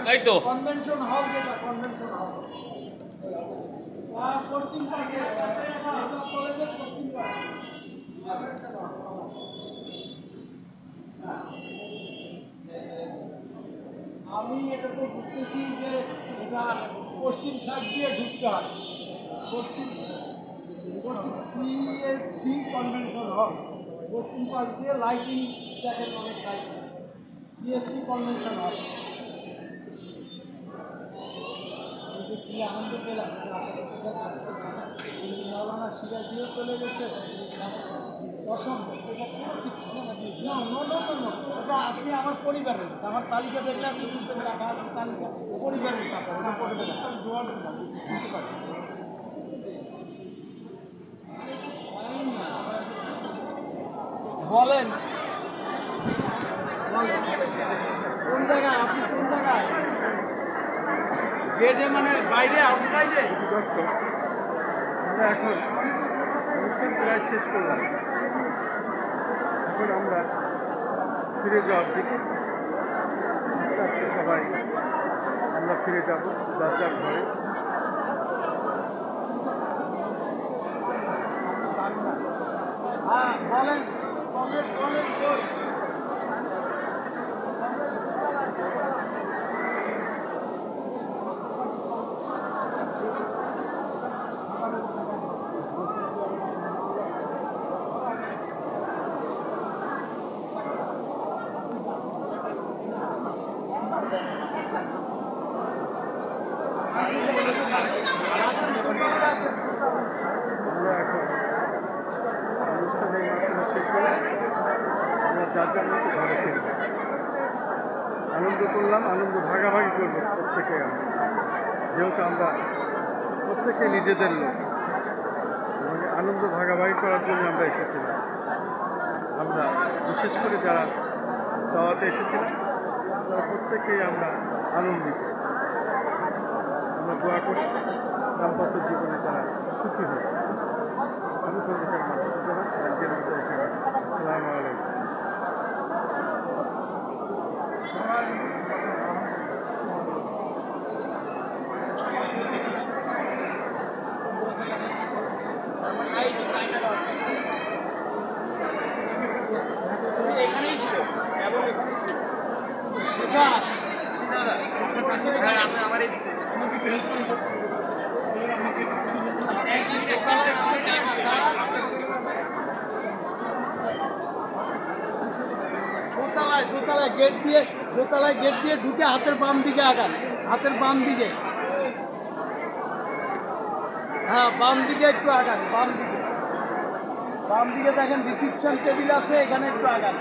তাই তো convention hall, যেটা কনভেনশন হল পশ্চিম পাশে, কলেজের পশ্চিম পাশে। আমি এটা তো বুঝতেছি যে এটা পশ্চিম সাইড দিয়ে ঢুকতে হয়। পশ্চিম PSC কনভেনশন হল, পশ্চিম পাশ দিয়ে লাইটিং দেখেন, অনেক লাইটিং। PSC convention hall. কি আনন্দ পেলাম, মৌলানা সিরাজিও চলে গেছে, অসম্ভব। এটা কোনো কিছু না, এটা আপনি আমার পরিবারের, আমার তালিকা দেখলে আপনি বুঝতে পারেন, রাখা আছে তালিকা পরিবারের টাকা, ওটা করবেন না, আমি জোয়ার বুঝতে পারি। বলেন কোন জায়গায়, আপনি কোন জায়গায়? গেটে মানে বাইরে, আউটসাইডে? দর্শক, আমরা এখন অনুষ্ঠান প্রায় শেষ করলাম। এখন আমরা ফিরে যাওয়ার দিকে আস্তে আস্তে সবাই আমরা ফিরে যাব যার যার ঘরে। হ্যাঁ বলেন, কমেন্ট বলেন। আমরা এখন অনুষ্ঠানের মাধ্যমে শেষ হলে আমরা যার যার মতো ঘরে ফিরব। আনন্দ করলাম, আনন্দ ভাগাভাগি করবো প্রত্যেকে আমরা, যেহেতু আমরা প্রত্যেকে নিজেদের লোক এবং আনন্দ ভাগাভাগি করার জন্য আমরা এসেছিলাম। আমরা বিশেষ করে যারা দাওয়াতে এসেছিলাম তারা প্রত্যেকেই আমরা আনন্দিত। আমরা দোয়া করি দাম্পত্য জীবনে যারা সুখী হয়। আমি খন্দকার মাসুদুজ্জামান, আজকের মতো এখানে। আসসালামু আলাইকুম। এখানেই ছিল, আমারই দোতলায় গেট দিয়ে ঢুকে হাতের বাম দিকে আগান, হাতের বাম দিকে। হ্যাঁ বাম দিকে একটু আগান, বাম দিকে দেখেন রিসিপশন টেবিল আছে, এখানে একটু আগান।